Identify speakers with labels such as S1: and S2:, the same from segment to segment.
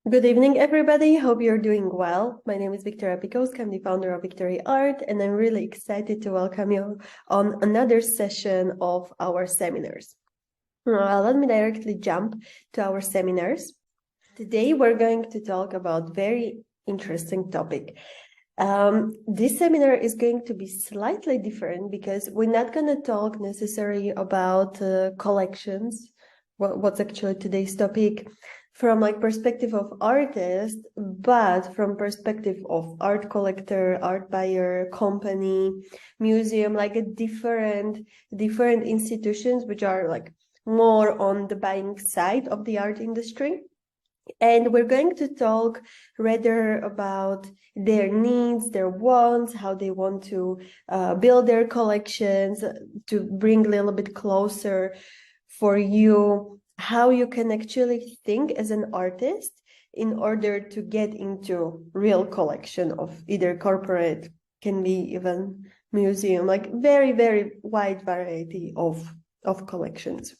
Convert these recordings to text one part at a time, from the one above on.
S1: Good evening, everybody. Hope you're doing well. My name is Victoria Pikowska. I'm the founder of Victory Art, and I'm really excited to welcome you on another session of our seminars. Let me directly jump to our seminars. Today, we're going to talk about very interesting topic. This seminar is going to be slightly different because we're not going to talk necessarily about collections, what's actually today's topic, from like perspective of artist, but from perspective of art collector, art buyer, company, museum, like a different institutions which are like more on the buying side of the art industry. And we're going to talk rather about their needs, their wants, how they want to build their collections, to bring a little bit closer for you how you can actually think as an artist in order to get into real collection of either corporate, can be even museum, like very, very wide variety of collections.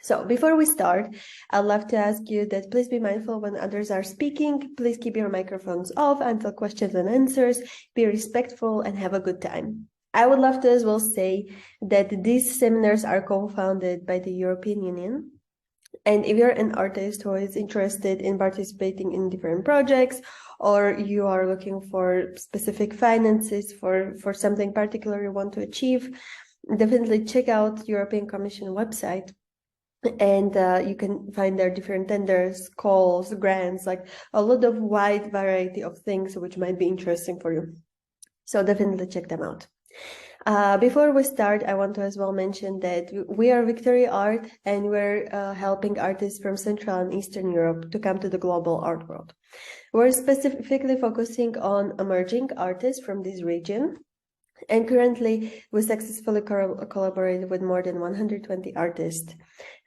S1: So before we start, I'd love to ask you that please be mindful when others are speaking. Please keep your microphones off until questions and answers. Be respectful and have a good time. I would love to as well say that these seminars are co-founded by the European Union. And if you're an artist who is interested in participating in different projects, or you are looking for specific finances for something particular you want to achieve, definitely check out European Commission website. And you can find there different tenders, calls, grants, like a lot of wide variety of things which might be interesting for you. So definitely check them out. Before we start, I want to as well mention that we are Victory Art, and we're helping artists from Central and Eastern Europe to come to the global art world. We're specifically focusing on emerging artists from this region. And currently, we successfully collaborate with more than 120 artists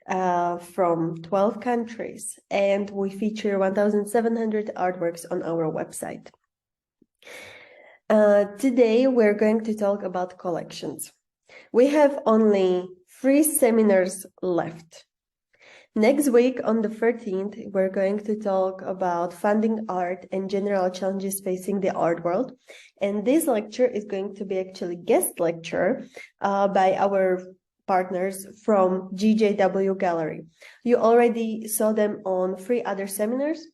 S1: from 12 countries, and we feature 1,700 artworks on our website. Today, we're going to talk about collections. We have only 3 seminars left. Next week, on the 13th, we're going to talk about funding art and general challenges facing the art world. And this lecture is going to be actually guest lecture by our partners from GJW Gallery. You already saw them on 3 other seminars.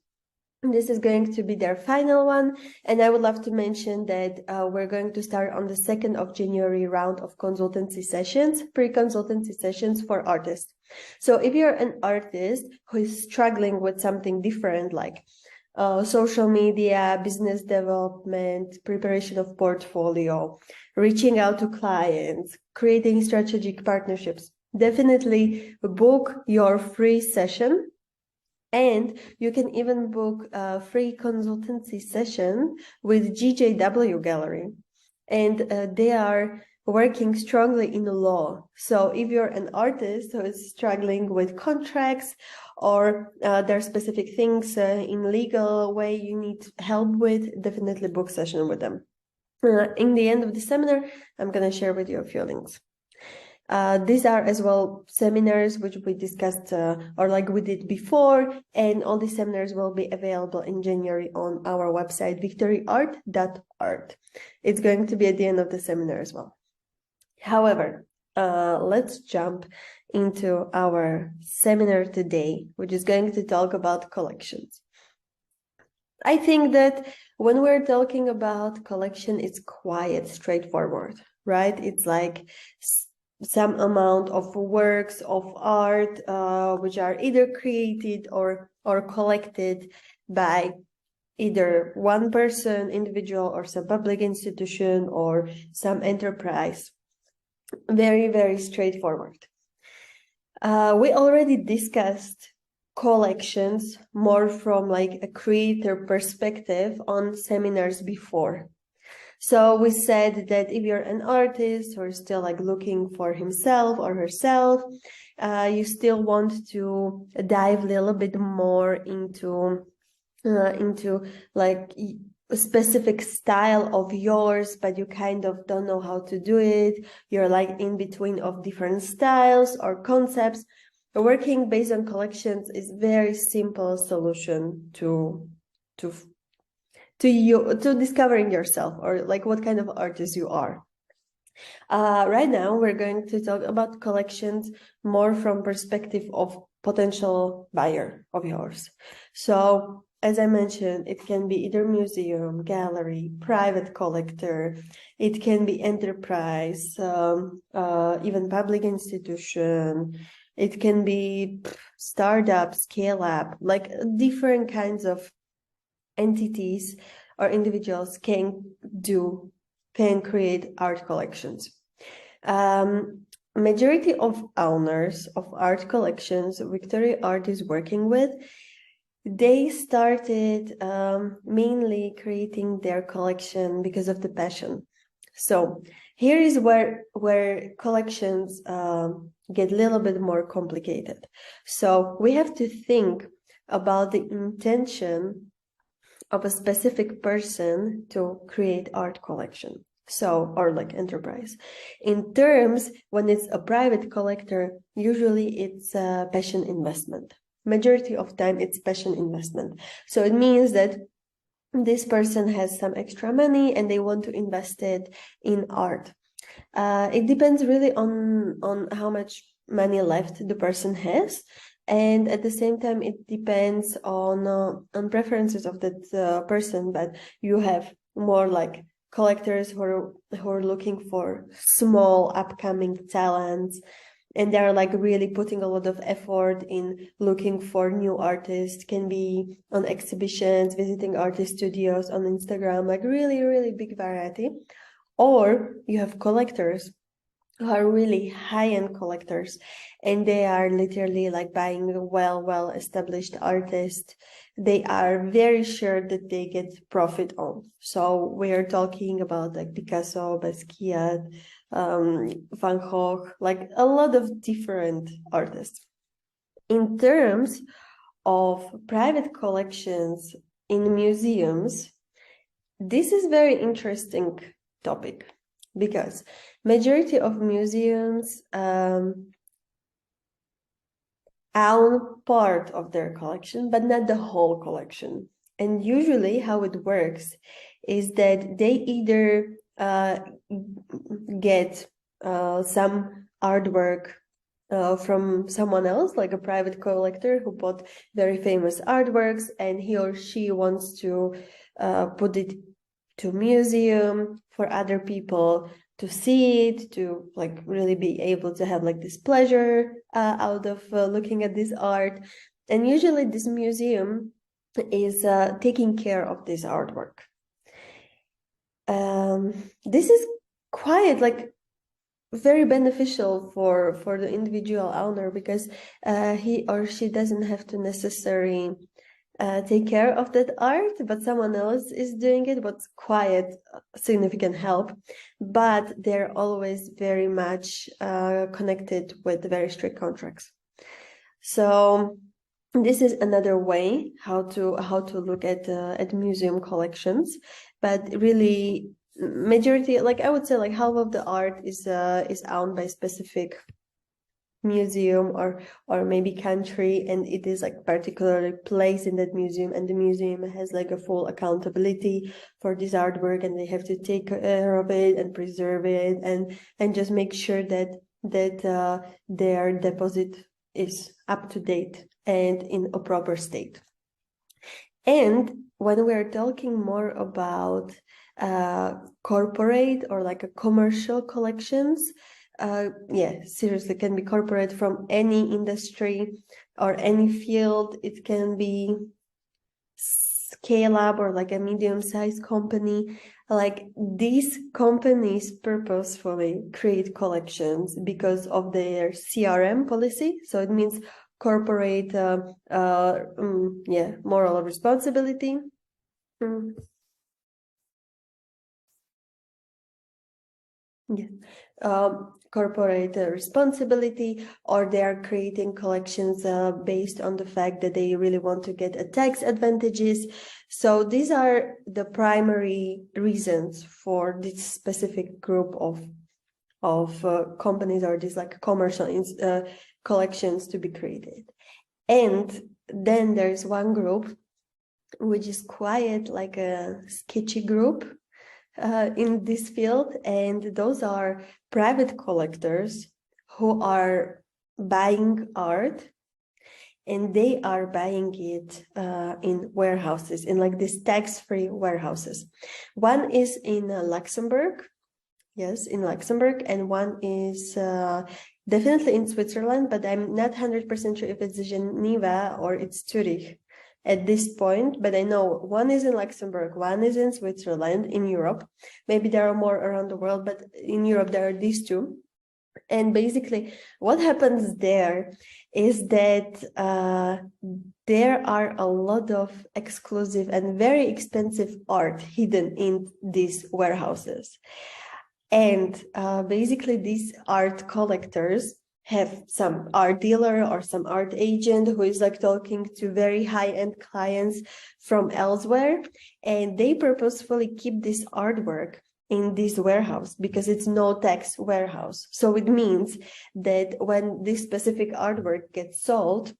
S1: This is going to be their final one, and I would love to mention that we're going to start on the 2nd of January round of consultancy sessions, pre-consultancy sessions for artists. So if you're an artist who is struggling with something different, like social media, business development, preparation of portfolio, reaching out to clients, creating strategic partnerships, definitely book your free session. And you can even book a free consultancy session with GJW Gallery. And they are working strongly in the law. So if you're an artist who is struggling with contracts, or there are specific things in legal way you need help with, definitely book session with them. In the end of the seminar, I'm going to share with you a few links. These are as well seminars which we discussed or like we did before, and all these seminars will be available in January on our website, victoryart.art. It's going to be at the end of the seminar as well. However, let's jump into our seminar today, which is going to talk about collections. I think that when we're talking about collection, it's quite straightforward, right? It's like some amount of works of art which are either created or collected by either one person, individual, or some public institution or some enterprise. Very, very straightforward. We already discussed collections more from like a creator perspective on seminars before. So we said that if you're an artist or still like looking for himself or herself, you still want to dive a little bit more into like a specific style of yours, but you kind of don't know how to do it. You're like in between of different styles or concepts. working based on collections is very simple solution to discovering yourself, or like what kind of artist you are. Right now, we're going to talk about collections more from perspective of potential buyer of yours. So, as I mentioned, it can be either museum, gallery, private collector. It can be enterprise, even public institution. It can be startup, scale up, like different kinds of entities or individuals can create art collections. Majority of owners of art collections Victoria Art is working with, they started mainly creating their collection because of the passion. So here is where collections get a little bit more complicated. So we have to think about the intention of a specific person to create art collection. So, or like enterprise. In terms, when it's a private collector, usually it's a passion investment. Majority of time, it's passion investment. So it means that this person has some extra money and they want to invest it in art. It depends really on how much money left the person has. And at the same time, it depends on preferences of that person. But you have more like collectors who are looking for small upcoming talents, and they're like really putting a lot of effort in looking for new artists. Can be on exhibitions, visiting artist studios on Instagram, like really big variety. Or you have collectors who are really high-end collectors, and they are literally like buying well established artists. They are very sure that they get profit on. So we are talking about like Picasso, Basquiat, Van Gogh, like a lot of different artists. In terms of private collections in museums, this is very interesting topic, because majority of museums own part of their collection, but not the whole collection. And usually how it works is that they either get some artwork from someone else, like a private collector who bought very famous artworks, and he or she wants to put it to museum for other people to see it, to like really be able to have like this pleasure out of looking at this art. And usually this museum is taking care of this artwork. This is quite like very beneficial for the individual owner, because he or she doesn't have to necessarily take care of that art, but someone else is doing it. What's quite significant help, but they're always very much connected with very strict contracts. So this is another way how to look at museum collections. But really, majority, like I would say, like half of the art is owned by specific museum or maybe country, and it is like particularly placed in that museum, and the museum has like a full accountability for this artwork, and they have to take care of it and preserve it, and just make sure that their deposit is up to date and in a proper state. And when we're talking more about corporate or like a commercial collections, yeah, seriously, can be corporate from any industry or any field. It can be scale up or like a medium-sized company. Like these companies purposefully create collections because of their CRM policy. So it means corporate, moral responsibility. Yeah. Corporate responsibility, or they are creating collections based on the fact that they really want to get a tax advantages. So these are the primary reasons for this specific group of companies or these like commercial collections to be created. And then there's one group which is quite like a sketchy group in this field, and those are private collectors who are buying art, and they are buying it in warehouses, in like these tax-free warehouses. One is in Luxembourg, yes, in Luxembourg, and one is definitely in Switzerland, but I'm not 100% sure if it's Geneva or it's Zurich at this point, but I know one is in Luxembourg, one is in Switzerland, in Europe. Maybe there are more around the world, but in Europe there are these two. And basically what happens there is that there are a lot of exclusive and very expensive art hidden in these warehouses. And basically these art collectors have some art dealer or some art agent who is like talking to very high-end clients from elsewhere, and they purposefully keep this artwork in this warehouse because it's no tax warehouse. So it means that when this specific artwork gets sold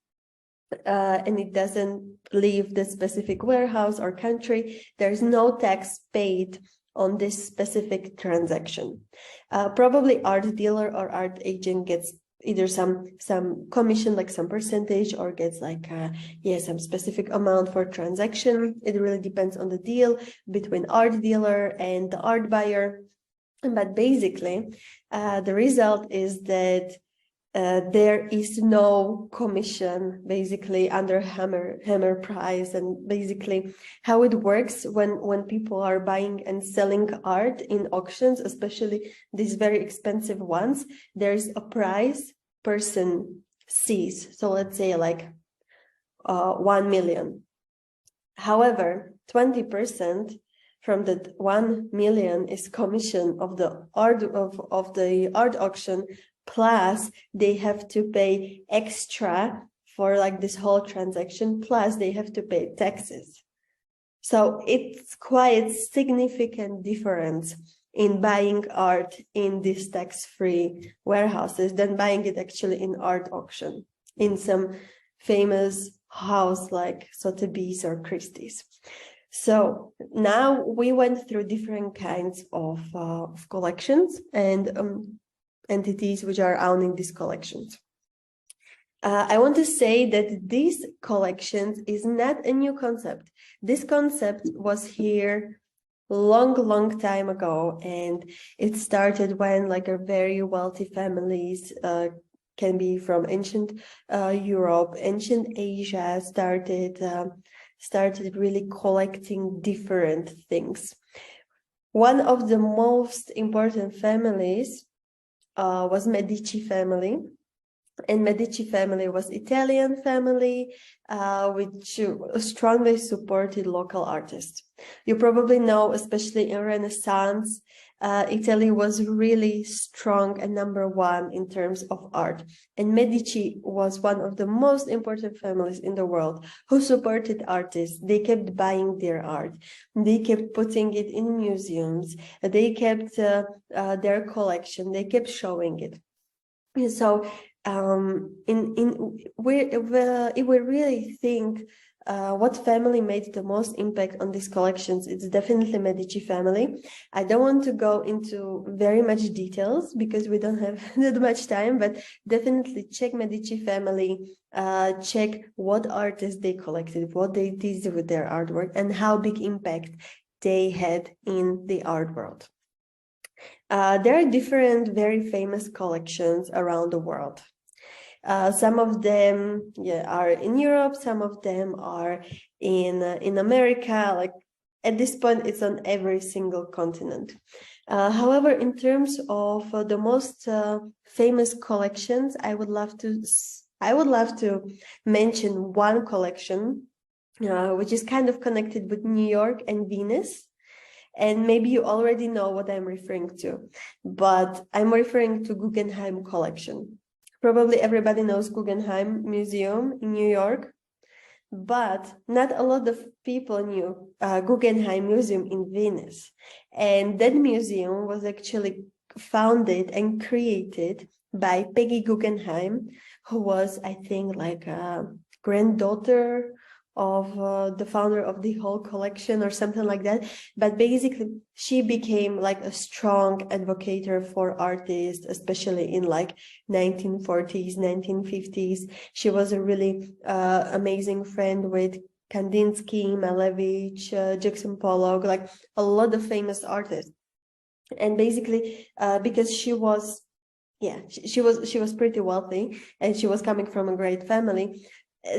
S1: and it doesn't leave the specific warehouse or country, there's no tax paid on this specific transaction. Probably art dealer or art agent gets either some commission, like some percentage, or gets like some specific amount for transaction. It really depends on the deal between art dealer and the art buyer. But basically the result is that there is no commission basically under hammer price. And basically how it works when people are buying and selling art in auctions, especially these very expensive ones, there's a price person sees. So let's say like 1 million. However, 20% from the 1 million is commission of the art of the art auction, plus they have to pay extra for like this whole transaction, plus they have to pay taxes. So it's quite significant difference in buying art in these tax-free warehouses than buying it actually in art auction in some famous house like Sotheby's or Christie's. So now we went through different kinds of collections and entities which are owning these collections. I want to say that these collections is not a new concept. This concept was here long time ago, and it started when like a very wealthy families can be from ancient Europe, ancient Asia started really collecting different things. One of the most important families was Medici family. And Medici family was Italian family, which strongly supported local artists. You probably know, especially in Renaissance, Italy was really strong and #1 in terms of art. And Medici was one of the most important families in the world who supported artists. They kept buying their art. They kept putting it in museums. They kept their collection. They kept showing it. So if we really think what family made the most impact on these collections, it's definitely Medici family. I don't want to go into very much details because we don't have that much time, but definitely check Medici family, check what artists they collected, what they did with their artwork, and how big impact they had in the art world. There are different very famous collections around the world. Some of them are in Europe, some of them are in America. Like at this point, it's on every single continent. However, in terms of the most famous collections, I would love to mention one collection, which is kind of connected with New York and Venice. And maybe you already know what I'm referring to, but I'm referring to Guggenheim collection. Probably everybody knows Guggenheim Museum in New York, but not a lot of people knew Guggenheim Museum in Venice. And that museum was actually founded and created by Peggy Guggenheim, who was, I think, like a granddaughter of the founder of the whole collection or something like that. But basically, she became like a strong advocate for artists, especially in like 1940s, 1950s. She was a really amazing friend with Kandinsky, Malevich, Jackson Pollock, like a lot of famous artists. And basically, because she was pretty wealthy and she was coming from a great family,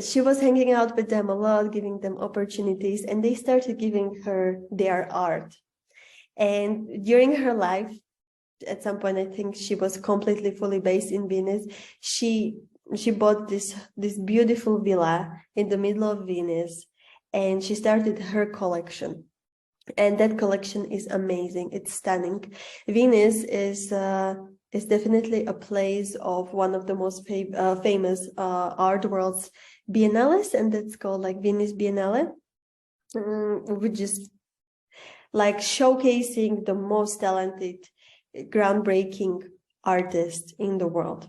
S1: she was hanging out with them a lot, giving them opportunities, and they started giving her their art. And during her life, at some point, I think she was completely fully based in Venice. She bought this beautiful villa in the middle of Venice, and she started her collection. And that collection is amazing. It's stunning. Venice is definitely a place of one of the most famous art world's biennales, and that's called like Venice Biennale, which is like showcasing the most talented, groundbreaking artists in the world.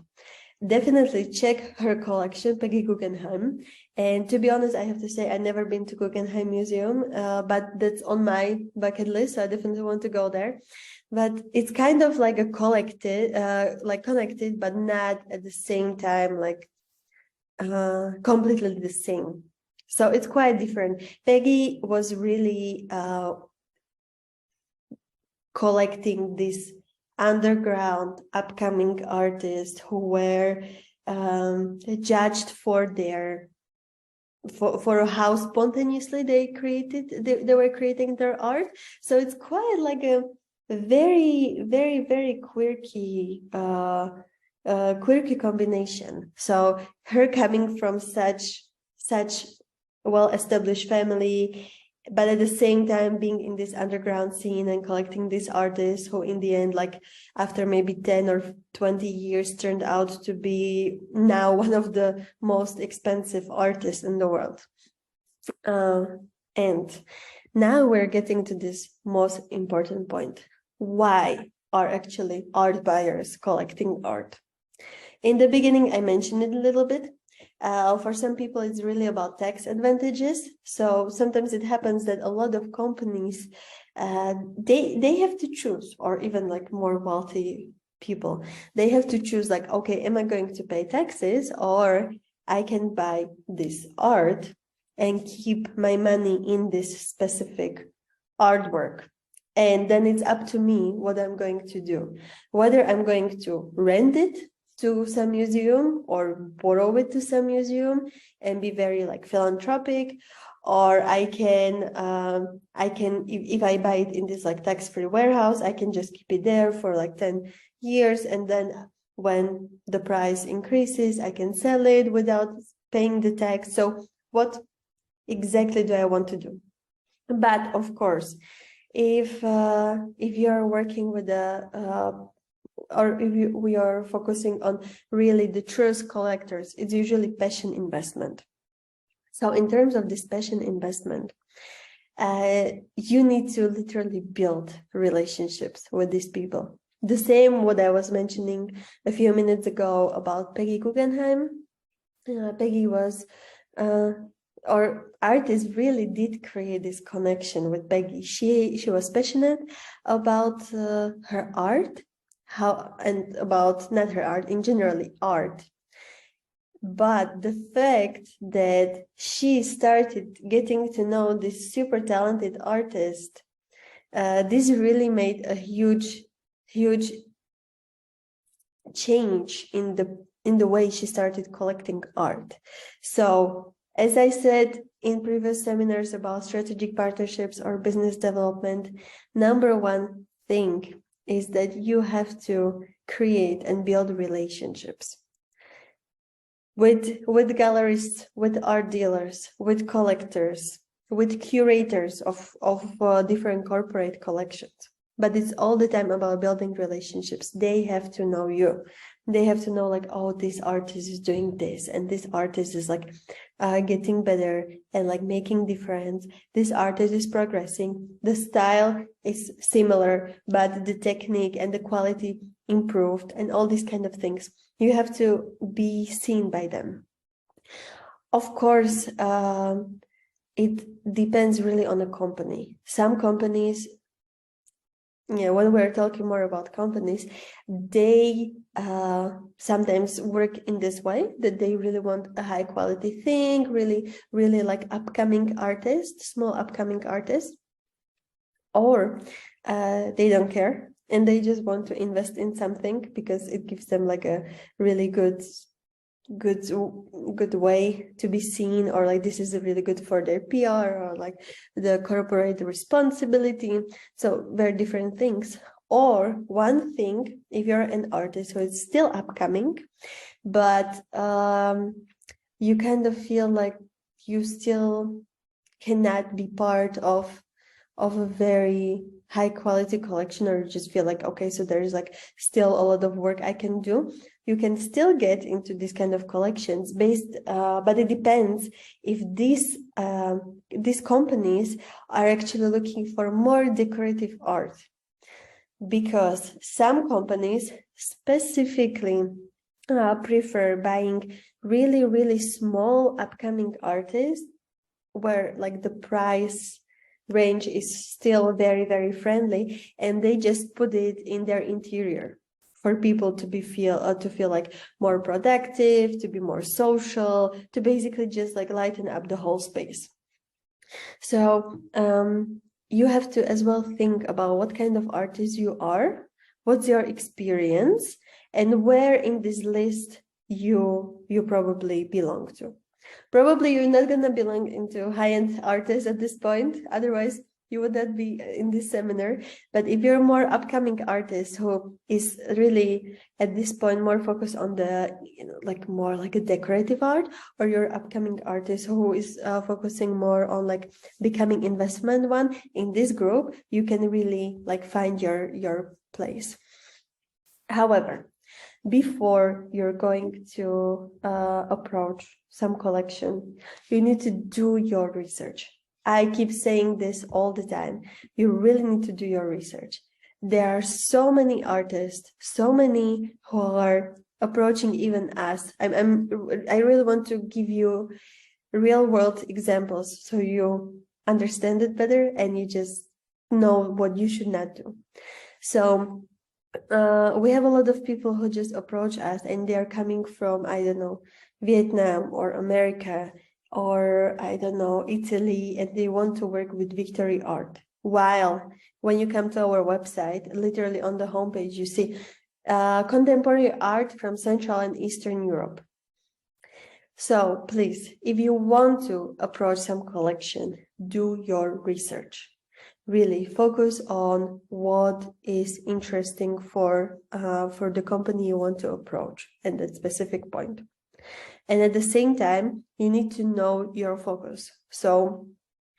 S1: Definitely check her collection, Peggy Guggenheim. And to be honest, I have to say, I've never been to Guggenheim Museum, but that's on my bucket list. So I definitely want to go there. But it's kind of like a connected, but not at the same time, like completely the same. So it's quite different. Peggy was really collecting these underground upcoming artists who were judged for their for how spontaneously they were creating their art. So it's quite like a very, very, very quirky quirky combination. So her coming from such well-established family, but at the same time being in this underground scene and collecting these artists who in the end, like after maybe 10 or 20 years, turned out to be now one of the most expensive artists in the world. And now we're getting to this most important point. Why are actually art buyers collecting art? In the beginning, I mentioned it a little bit. For some people, it's really about tax advantages. So sometimes it happens that a lot of companies, they have to choose, or even like more wealthy people, they have to choose like, okay, am I going to pay taxes, or I can buy this art and keep my money in this specific artwork. And then it's up to me what I'm going to do, whether I'm going to rent it to some museum or borrow it to some museum and be very like philanthropic, or I can if I buy it in this like tax-free warehouse, I can just keep it there for like 10 years, and then when the price increases, I can sell it without paying the tax. So what exactly do I want to do? But of course, if you are working with or if we are focusing on really the truest collectors, it's usually passion investment. So in terms of this passion investment, you need to literally build relationships with these people. The same what I was mentioning a few minutes ago about Peggy Guggenheim. Peggy was, or artists really did create this connection with Peggy. She was passionate about her art, and about not her art, in generally art. But the fact that she started getting to know this super talented artist, this really made a huge change in the way she started collecting art. So as I said in previous seminars about strategic partnerships or business development, number one thing is that you have to create and build relationships with galleries, with art dealers, with collectors, with curators of different corporate collections. But it's all the time about building relationships. They have to know you. They have to know like, oh, this artist is doing this, and this artist is like getting better and like making difference. This artist is progressing. The style is similar, but the technique and the quality improved, and all these kind of things. You have to be seen by them. Of course, it depends really on a company. Some companies, when we're talking more about companies, they sometimes work in this way, that they really want a high quality thing, really, really like upcoming artists, small upcoming artists, or they don't care and they just want to invest in something because it gives them like a really good way to be seen, or like this is really good for their PR, or like the corporate responsibility. So very different things. Or one thing, if you're an artist who is still upcoming, but you kind of feel like you still cannot be part of a very high quality collection, or you just feel like, okay, so there's like still a lot of work I can do, you can still get into these kind of collections based, but it depends if these companies are actually looking for more decorative art, because some companies specifically prefer buying really, really small upcoming artists where like the price range is still very, very friendly, and they just put it in their interior for people to feel like more productive, to be more social, to basically just like lighten up the whole space. So you have to as well think about what kind of artist you are, what's your experience, and where in this list you probably belong to. Probably you're not gonna belong into high-end artists at this point, otherwise you would not be in this seminar. But if you're more upcoming artist who is really at this point more focused on the like more like a decorative art, or you're upcoming artist who is focusing more on like becoming investment one, in this group you can really like find your place. However, before you're going to approach some collection, you need to do your research. I keep saying this all the time. You really need to do your research. There are so many artists, so many who are approaching even us. I really want to give you real world examples so you understand it better and you just know what you should not do. So we have a lot of people who just approach us and they're coming from, I don't know, Vietnam or America or, I don't know, Italy, and they want to work with Victory art. While when you come to our website, literally on the homepage, you see contemporary art from Central and Eastern Europe. So please, if you want to approach some collection, do your research. Really focus on what is interesting for the company you want to approach at that specific point. And at the same time, you need to know your focus. So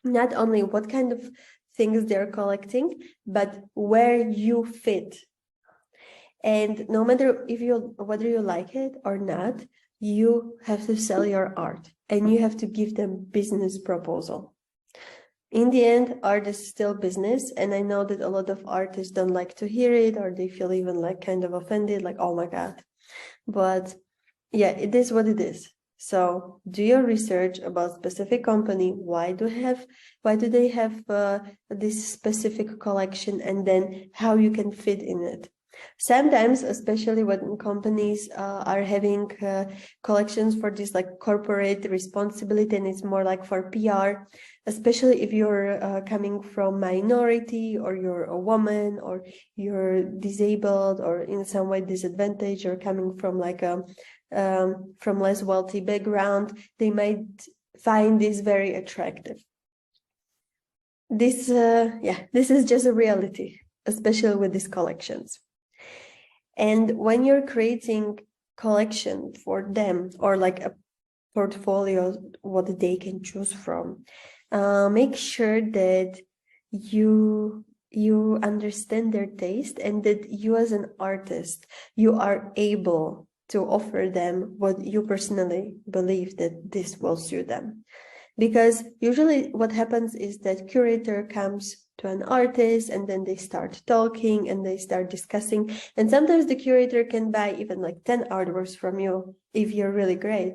S1: not only what kind of things they're collecting, but where you fit. And no matter whether you like it or not, you have to sell your art and you have to give them business proposal. In the end, art is still business, and I know that a lot of artists don't like to hear it, or they feel even like kind of offended, like, oh my God. But yeah, it is what it is. So do your research about specific company. Why do they have this specific collection, and then how you can fit in it. Sometimes, especially when companies are having collections for this like corporate responsibility, and it's more like for PR, especially if you're coming from minority, or you're a woman, or you're disabled, or in some way disadvantaged, or coming from like a from less wealthy background, they might find this very attractive. This is just a reality, especially with these collections. And when you're creating collection for them, or like a portfolio, what they can choose from, make sure that you you understand their taste, and that you as an artist, you are able to offer them what you personally believe that this will suit them. Because usually what happens is that curator comes to an artist and then they start talking and they start discussing. And sometimes the curator can buy even like 10 artworks from you if you're really great.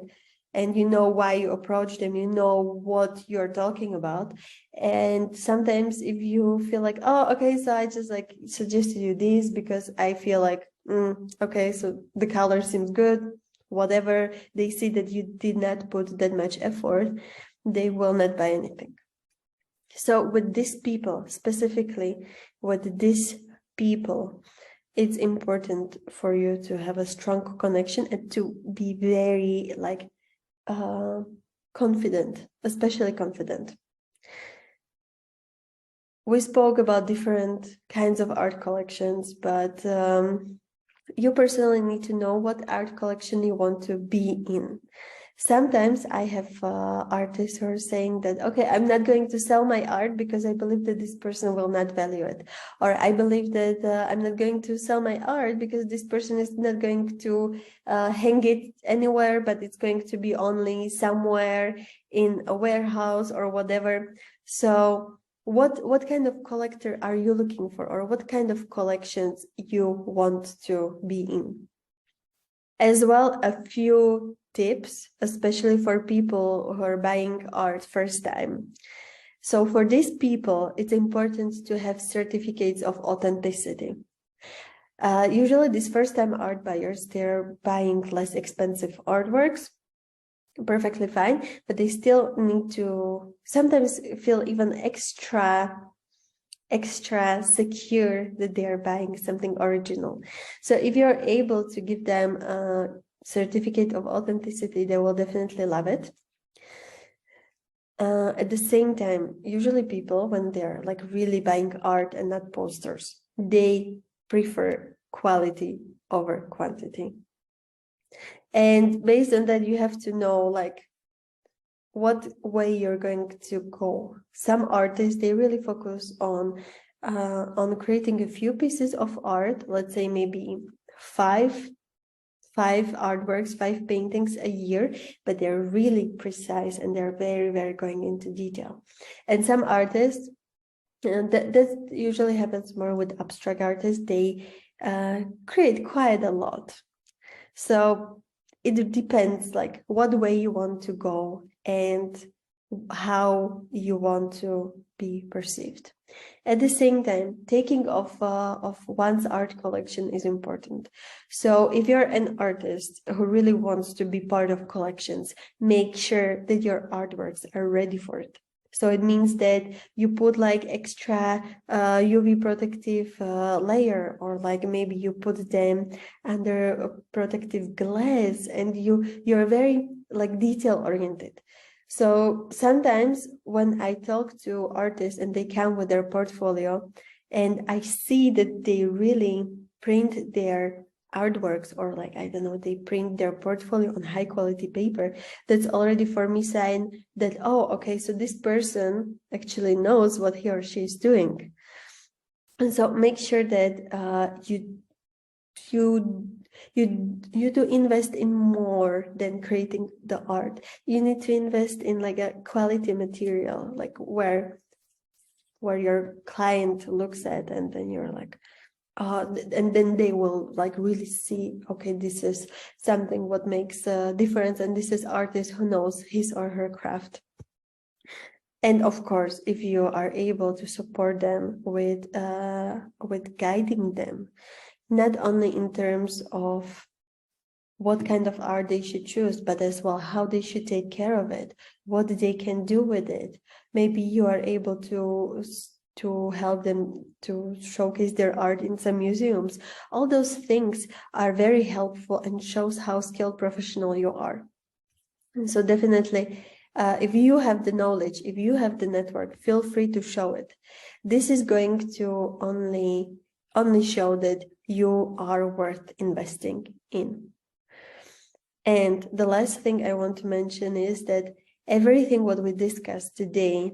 S1: And you know why you approach them, you know what you're talking about. And sometimes if you feel like, oh, okay, so I just like suggested you this because I feel like, okay, so the color seems good, whatever, they see that you did not put that much effort, they will not buy anything. So with these people, specifically with these people, it's important for you to have a strong connection and to be very like confident, especially confident. We spoke about different kinds of art collections, but you personally need to know what art collection you want to be in. Sometimes I have artists who are saying that, okay, I'm not going to sell my art because I believe that this person will not value it. Or I believe that I'm not going to sell my art because this person is not going to hang it anywhere, but it's going to be only somewhere in a warehouse or whatever. So what kind of collector are you looking for, or what kind of collections you want to be in? As well, a few tips, especially for people who are buying art first time. So for these people, it's important to have certificates of authenticity. Usually these first-time art buyers, they're buying less expensive artworks, perfectly fine, but they still need to sometimes feel even extra secure that they are buying something original. So if you're able to give them a certificate of authenticity, they will definitely love it. At the same time, usually people, when they're like really buying art and not posters, they prefer quality over quantity. And based on that, you have to know like what way you're going to go. Some artists, they really focus on creating a few pieces of art, let's say maybe five artworks, 5 paintings a year, but they're really precise and they're very, very going into detail. And some artists, that usually happens more with abstract artists, they create quite a lot. So it depends like what way you want to go and how you want to be perceived. At the same time, taking of one's art collection is important. So if you're an artist who really wants to be part of collections, make sure that your artworks are ready for it. So it means that you put like extra UV protective layer, or like maybe you put them under a protective glass, and you're very like detail oriented. So sometimes when I talk to artists and they come with their portfolio and I see that they really print their artworks, or like, I don't know, they print their portfolio on high quality paper, that's already for me sign that, oh, okay, so this person actually knows what he or she is doing. And so make sure that you do invest in more than creating the art. You need to invest in like a quality material, like where your client looks at and then you're like, and then they will like really see, okay, this is something what makes a difference, and this is artist who knows his or her craft. And of course, if you are able to support them with guiding them, not only in terms of what kind of art they should choose, but as well how they should take care of it, what they can do with it. Maybe you are able to help them to showcase their art in some museums. All those things are very helpful and shows how skilled professional you are. And so definitely, if you have the knowledge, if you have the network, feel free to show it. This is going to only show that you are worth investing in. And the last thing I want to mention is that everything what we discussed today,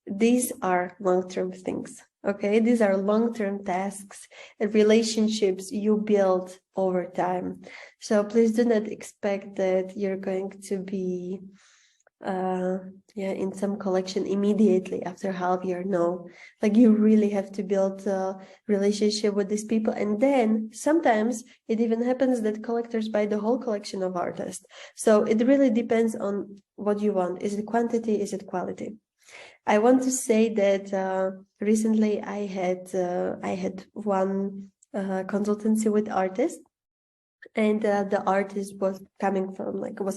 S1: these are long-term things, Okay, these are long-term tasks and relationships you build over time. So please do not expect that you're going to be in some collection immediately after half year. No, like you really have to build a relationship with these people, and then sometimes it even happens that collectors buy the whole collection of artists. So it really depends on what you want. Is it quantity? Is it quality? I want to say that recently I had one consultancy with artists, and the artist was coming from like a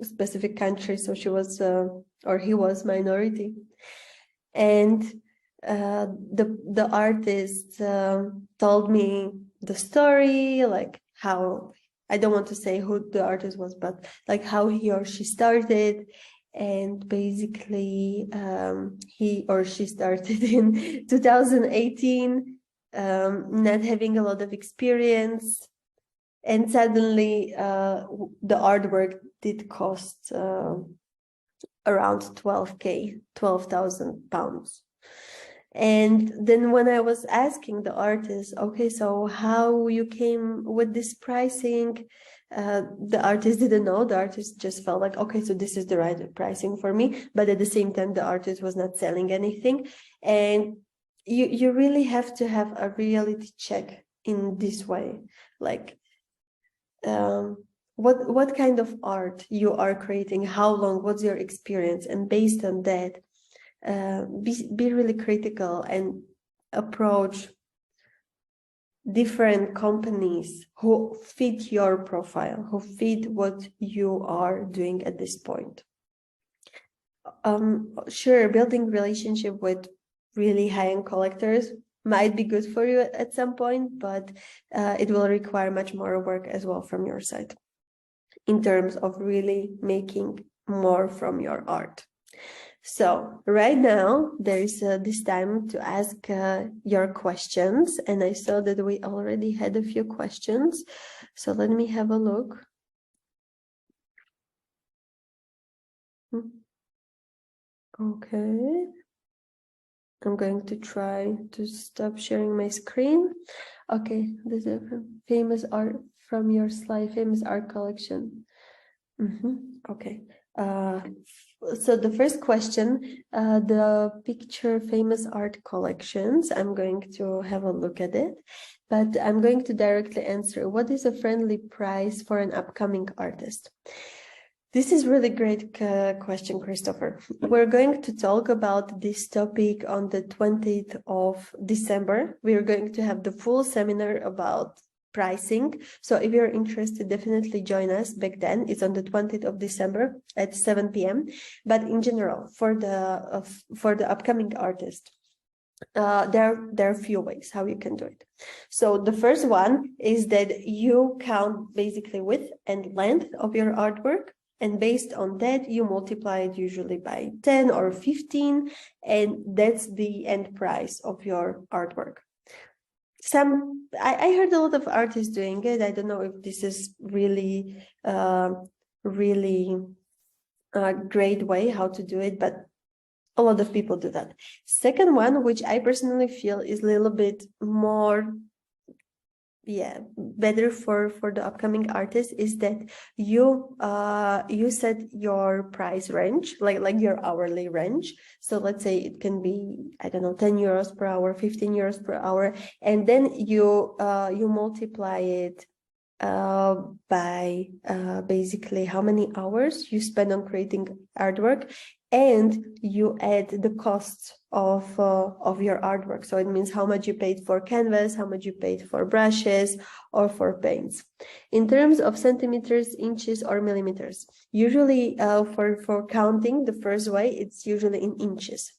S1: specific country, so she was or he was minority, and the artist told me the story, like how, I don't want to say who the artist was, but like how he or she started. And basically he or she started in 2018, not having a lot of experience, and suddenly the artwork did cost around 12K, 12,000 pounds. And then when I was asking the artist, okay, so how you came with this pricing, the artist didn't know. The artist just felt like, okay, so this is the right pricing for me. But at the same time, the artist was not selling anything. And you really have to have a reality check in this way. Like, what kind of art you are creating, how long, what's your experience, and based on that, be really critical and approach different companies who fit your profile, who fit what you are doing at this point. Sure, building relationship with really high-end collectors might be good for you at some point, but it will require much more work as well from your side in terms of really making more from your art. So right now there is this time to ask your questions, and I saw that we already had a few questions. So let me have a look. Okay. I'm going to try to stop sharing my screen. Okay, this is famous art from your slide, famous art collection. Okay. So the first question, the picture famous art collections, I'm going to have a look at it, but I'm going to directly answer, what is a friendly price for an upcoming artist? This is really great question, Christopher. We're going to talk about this topic on the 20th of December. We're going to have the full seminar about pricing. So if you're interested, definitely join us back then. It's on the 20th of December at 7 p.m. But in general, for the upcoming artist, there are a few ways how you can do it. So the first one is that you count basically width and length of your artwork. And based on that, you multiply it usually by 10 or 15, and that's the end price of your artwork. I heard a lot of artists doing it. I don't know if this is really a great way how to do it, but a lot of people do that. Second one, which I personally feel is a little bit more better for the upcoming artist, is that you set your price range, like your hourly range. So let's say it can be, I don't know, 10 euros per hour, 15 euros per hour, and then you multiply it by basically how many hours you spend on creating artwork, and you add the costs of your artwork. So it means how much you paid for canvas, how much you paid for brushes or for paints. In terms of centimeters, inches, or millimeters, usually for counting the first way, it's usually in inches.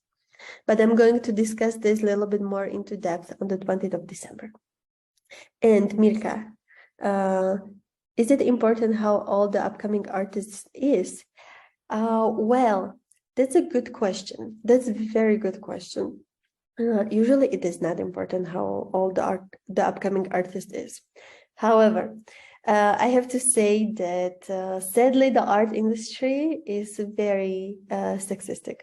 S1: But I'm going to discuss this a little bit more into depth on the 20th of December. And Mirka, is it important how old the upcoming artist is? Well, that's a good question. That's a very good question. Usually it is not important how old the upcoming artist is. However, I have to say that sadly the art industry is very sexistic.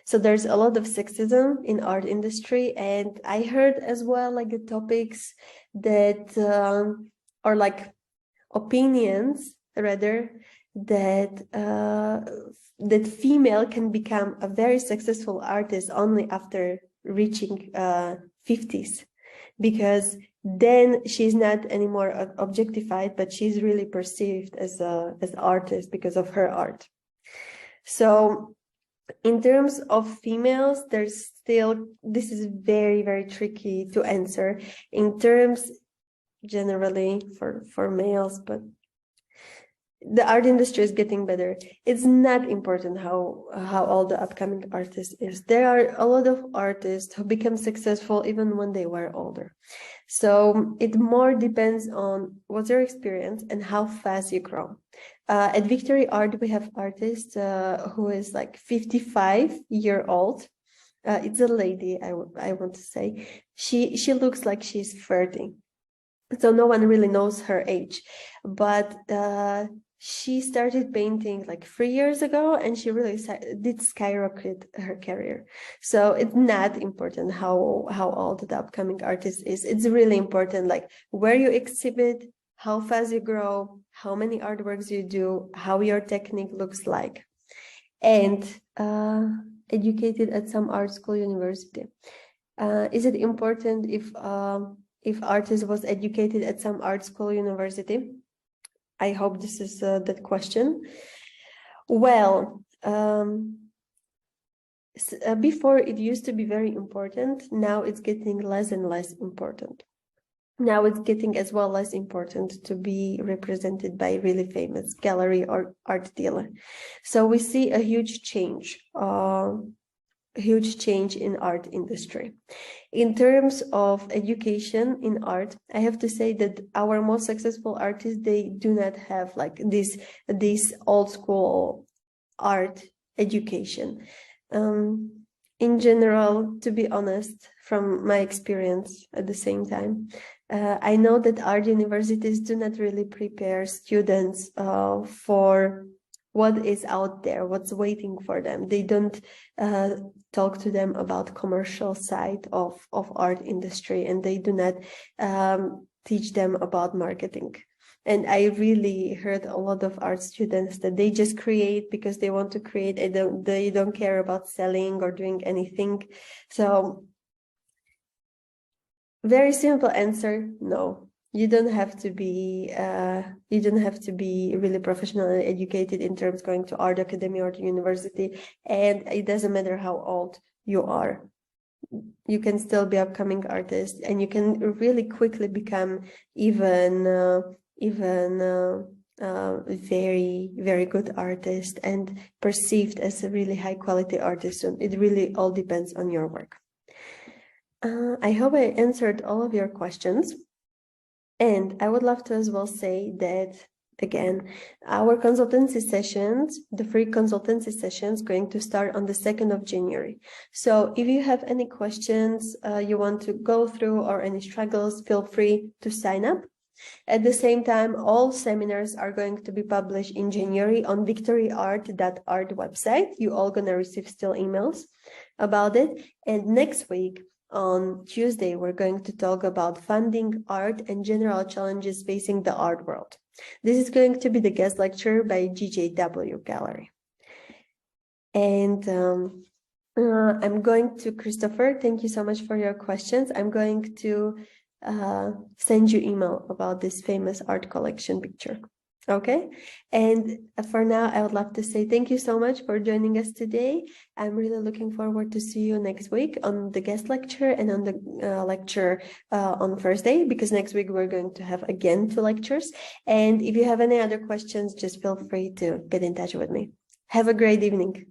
S1: So there's a lot of sexism in art industry, and I heard as well like the topics that are like opinions rather that that female can become a very successful artist only after reaching 50s, because then she's not anymore objectified, but she's really perceived as as artist because of her art. So in terms of females, there's still, this is very, very tricky to answer. In terms generally for males, but the art industry is getting better. It's not important how old the upcoming artist is. There are a lot of artists who become successful even when they were older. So it more depends on what's your experience and how fast you grow. At Victory Art, we have artists who is like 55-year-old. It's a lady, I want to say. She looks like she's 30. So no one really knows her age, but she started painting like 3 years ago, and she really did skyrocket her career. So it's not important how old the upcoming artist is. It's really important like where you exhibit, how fast you grow, how many artworks you do, how your technique looks like, and educated at some art school, university. Is it important if artist was educated at some art school, university? I hope this is that question. Well, before it used to be very important. Now it's getting less and less important. Now it's getting as well less important to be represented by really famous gallery or art dealer. So we see a huge change in art industry. In terms of education in art, I have to say that our most successful artists, they do not have like this old school art education. In general, to be honest, from my experience at the same time, I know that art universities do not really prepare students for what is out there, what's waiting for them. They don't talk to them about commercial side of art industry, and they do not teach them about marketing. And I really heard a lot of art students that they just create because they want to create, and they don't care about selling or doing anything. So very simple answer, no. You don't have to be really professional and educated in terms of going to art academy or to university, and it doesn't matter how old you are. You can still be upcoming artist, and you can really quickly become even very, very good artist and perceived as a really high quality artist. So it really all depends on your work. I hope I answered all of your questions. And I would love to as well say that, again, our consultancy sessions, the free consultancy sessions, going to start on the 2nd of January. So if you have any questions you want to go through or any struggles, feel free to sign up. At the same time, all seminars are going to be published in January on victoryart.art website. You all gonna receive still emails about it. And next week, on Tuesday, we're going to talk about funding art and general challenges facing the art world. This is going to be the guest lecture by GJW Gallery. And I'm going to, Christopher, thank you so much for your questions. I'm going to send you email about this famous art collection picture. Okay, and for now, I would love to say thank you so much for joining us today. I'm really looking forward to see you next week on the guest lecture and on the lecture on Thursday, because next week we're going to have again 2 lectures. And if you have any other questions, just feel free to get in touch with me. Have a great evening.